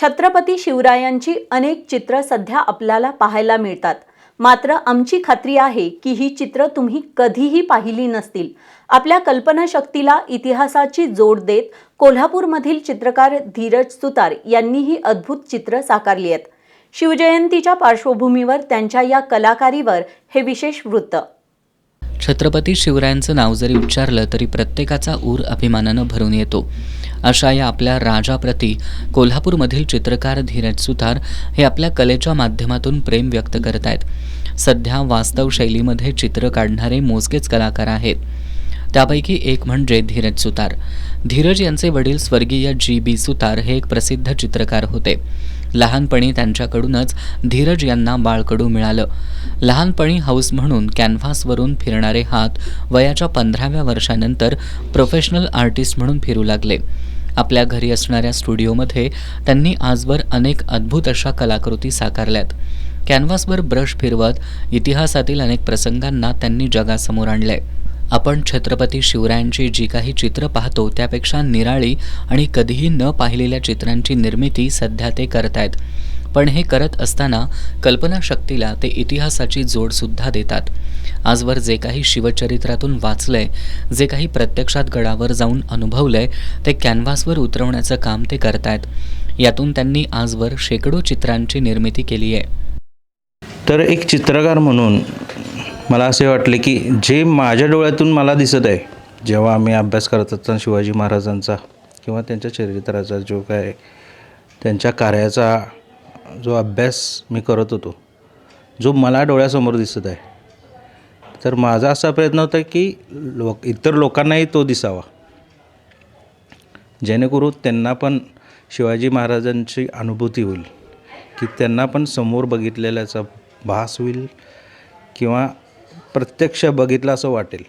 छत्रपती शिवरायांची अनेक चित्र सध्या आपल्याला पाहायला मिळतात. मात्र आमची खात्री आहे की ही चित्र तुम्ही कधीही पाहिली नसतील. आपल्या कल्पनाशक्तीला इतिहासाची जोड देत कोल्हापूरमधील चित्रकार धीरज सुतार यांनी ही अद्भुत चित्र साकारली आहेत. शिवजयंतीच्या पार्श्वभूमीवर त्यांच्या या कलाकारीवर हे विशेष वृत्त. छत्रपती शिवरायांचं नाव जरी उच्चारलं तरी प्रत्येकाचा ऊर अभिमानानं भरून येतो. अशा या आपल्या राजाप्रती कोल्हापूरमधील चित्रकार धीरज सुतार हे आपल्या कलेच्या माध्यमातून प्रेम व्यक्त करत आहेत. सध्या वास्तव शैलीमध्ये चित्र काढणारे मोजकेच कलाकार आहेत. त्यापैकी एक म्हणजे धीरज सुतार. धीरज यांचे वडील स्वर्गीय जी.बी. सुतार हे एक प्रसिद्ध चित्रकार होते. लहानपणी त्यांच्याकडूनच धीरज यांना बाळकडू मिळालं. लहानपणी हौस म्हणून कॅनव्हासवरून फिरणारे हात वयाच्या 15व्या वर्षानंतर प्रोफेशनल आर्टिस्ट म्हणून फिरू लागले. आपल्या घरी असणाऱ्या स्टुडिओमध्ये त्यांनी आजवर अनेक अद्भुत अशा कलाकृती साकारल्यात. कॅनव्हासवर ब्रश फिरवत इतिहासातील अनेक प्रसंगांना त्यांनी जगासमोर आणलंय. आपण छत्रपती शिवरायांची जी काही चित्र पाहतो त्यापेक्षा निराळी आणि कधीही न पाहिलेल्या चित्रांची निर्मिती सध्या ते करतायत. पण हे करत असताना कल्पनाशक्तीला ते इतिहासाची जोडसुद्धा देतात. आजवर जे काही शिवचरित्रातून वाचलंय, जे काही प्रत्यक्षात गडावर जाऊन अनुभवलंय ते कॅनव्हासवर उतरवण्याचं काम ते करतायत. यातून त्यांनी आजवर शेकडो चित्रांची निर्मिती केली आहे. तर एक चित्रकार म्हणून मला असे वाटले की जे माझ्या डोळ्यातून मला दिसत आहे, जेव्हा आम्ही अभ्यास करत असताना शिवाजी महाराजांचा किंवा त्यांच्या चरित्राचा जो काय त्यांच्या कार्याचा जो अभ्यास मी करत होतो, जो मला डोळ्यासमोर दिसत आहे, तर माझा असा प्रयत्न होता की इतर लोकांनाही तो दिसावा, जेणेकरून त्यांना पण शिवाजी महाराजांची अनुभूती होईल, की त्यांना पण समोर बघितलेल्याचा भास होईल किंवा प्रत्यक्ष बघितलं असं वाटेल.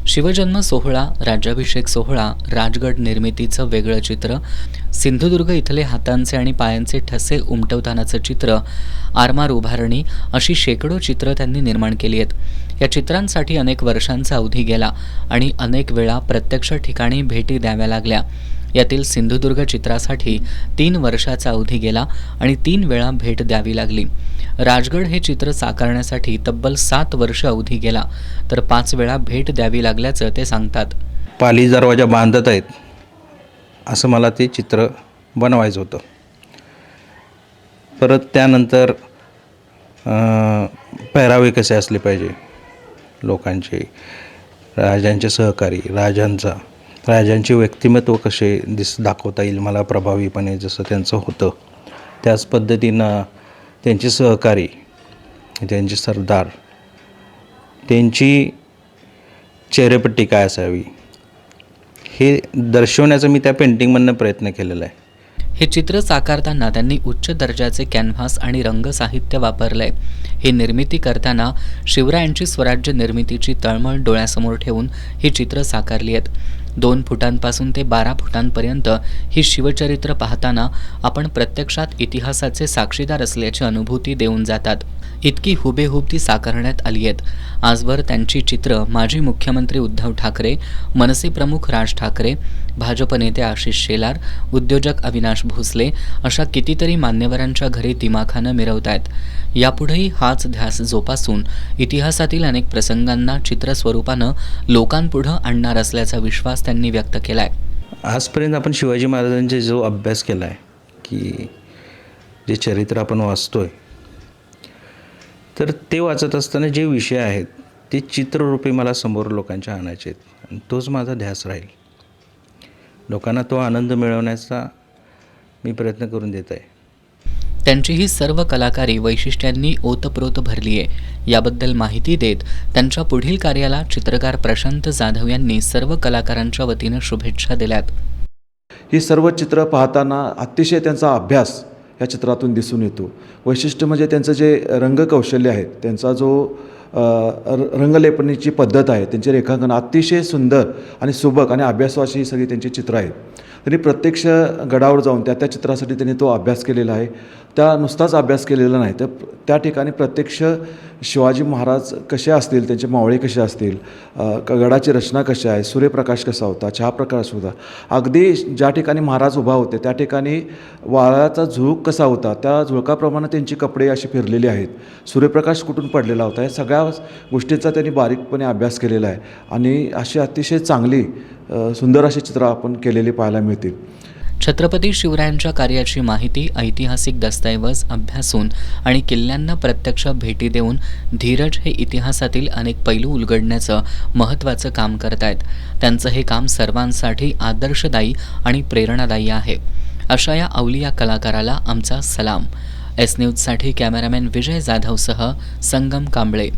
शिवजन्म सोहळा, राज्याभिषेक सोहळा, राजगड निर्मितीचं वेगळं चित्र, सिंधुदुर्ग इथले हातांचे आणि पायांचे ठसे उमटवतानाचं चित्र, आरमार उभारणी अशी शेकडो चित्रं त्यांनी निर्माण केली आहेत. या चित्रांसाठी अनेक वर्षांचा अवधी गेला आणि अनेक वेळा प्रत्यक्ष ठिकाणी भेटी द्याव्या लागल्या. यातील सिंधुदुर्ग चित्रासाठी 3 वर्षाचा अवधी गेला आणि 3 वेळा भेट द्यावी लागली. राजगड हे चित्र साकारण्यासाठी तब्बल 7 वर्ष अवधी गेला, तर 5 वेळा भेट द्यावी लागल्याचं ते सांगतात. पाली दरवाजा बांधत आहेत असं मला ते चित्र बनवायचं होतं. परत त्यानंतर पेहरावे कसे असले पाहिजे लोकांचे, राजांचे सहकारी, राजांचे व्यक्तिमत्व कसे दाखवता येईल मला प्रभावीपणे, जसं त्यांचं होतं त्याच पद्धतीनं त्यांचे सहकारी, त्यांचे सरदार, त्यांची चेहरेपट्टी काय असावी हे दर्शवण्याचा मी त्या पेंटिंगमधनं प्रयत्न केलेला आहे. हे चित्र साकारताना त्यांनी उच्च दर्जाचे कॅनव्हास आणि रंगसाहित्य वापरलंय. ही निर्मिती करताना शिवरायांची स्वराज्य निर्मितीची तळमळ डोळ्यासमोर ठेवून ही चित्र साकारली आहेत. 2 फुटांपासून ते 12 फुटांपर्यंत ही शिवचरित्र पाहताना आपण प्रत्यक्षात इतिहासाचे साक्षीदार असल्याची अनुभूती देऊन जातात. इतकी हुबेहूब ती साकारण्यात आली आहेत. आजवर त्यांची चित्र माजी मुख्यमंत्री उद्धव ठाकरे, मनसे प्रमुख राज ठाकरे, भाजप नेते आशिष शेलार, उद्योजक अविनाश भोसले अशा कितीतरी मान्यवरांच्या घरी दिमाखानं मिरवत आहेत. यापुढेही हाच ध्यास जोपासून इतिहासातील अनेक प्रसंगांना चित्रस्वरूपानं लोकांपुढं आणणार असल्याचा विश्वास त्यांनी व्यक्त केला आहे. आजपर्यंत आपण शिवाजी महाराजांचा जो अभ्यास केला आहे, की जे चरित्र आपण वाचतोय, तर ते वाचत असताना जे विषय आहेत ते चित्ररूपी मला समोर लोकांच्या आणायचे आहेत आणि तोच माझा ध्यास राहील. लोकांना तो आनंद मिळवण्याचा मी प्रयत्न करून देत आहे. त्यांची ही सर्व कलाकारी वैशिष्ट्यांनी ओतप्रोत भरली आहे. याबद्दल माहिती देत त्यांच्या पुढील कार्याला चित्रकार प्रशांत जाधव यांनी सर्व कलाकारांच्या वतीनं शुभेच्छा दिल्यात. ही सर्व चित्र पाहताना अतिशय त्यांचा अभ्यास या चित्रातून दिसून येतो. वैशिष्ट्य म्हणजे त्यांचं जे रंगकौशल्य आहे, त्यांचा जो रंगलेपणीची पद्धत आहे, त्यांचे रेखांकन अतिशय सुंदर आणि सुबक आणि अभ्यासू अशी ही सगळी त्यांची चित्र आहेत. त्यांनी प्रत्यक्ष गडावर जाऊन त्या चित्रासाठी त्यांनी तो अभ्यास केलेला आहे. नुसताच अभ्यास केलेला नाही, तर त्या ठिकाणी प्रत्यक्ष शिवाजी महाराज कसे असतील, त्यांचे मावळे कसे असतील, गडाची रचना कशी आहे, सूर्यप्रकाश कसा होता, चहाप्रकाश होता, अगदी ज्या ठिकाणी महाराज उभा होते त्या ठिकाणी वाळाचा झुळूक कसा होता, त्या झुळकाप्रमाणे त्यांची कपडे अशी फिरलेली आहेत, सूर्यप्रकाश कुठून पडलेला होता, या सगळ्या गोष्टींचा त्यांनी बारीकपणे अभ्यास केलेला आहे. आणि अशी अतिशय चांगली सुंदर अशी चित्रं आपण केलेली पाहायला मिळतील. छत्रपती शिवरायांच्या कार्याची माहिती ऐतिहासिक दस्तऐवज अभ्यासून आणि किल्ल्यांना प्रत्यक्ष भेटी देऊन धीरज हे इतिहासातील अनेक पैलू उलगडण्याचं महत्त्वाचं काम करत आहेत. त्यांचं हे काम सर्वांसाठी आदर्शदायी आणि प्रेरणादायी आहे. अशा या अवलिया कलाकाराला आमचा सलाम. एस न्यूजसाठी कॅमेरामॅन विजय जाधवसह संगम कांबळे.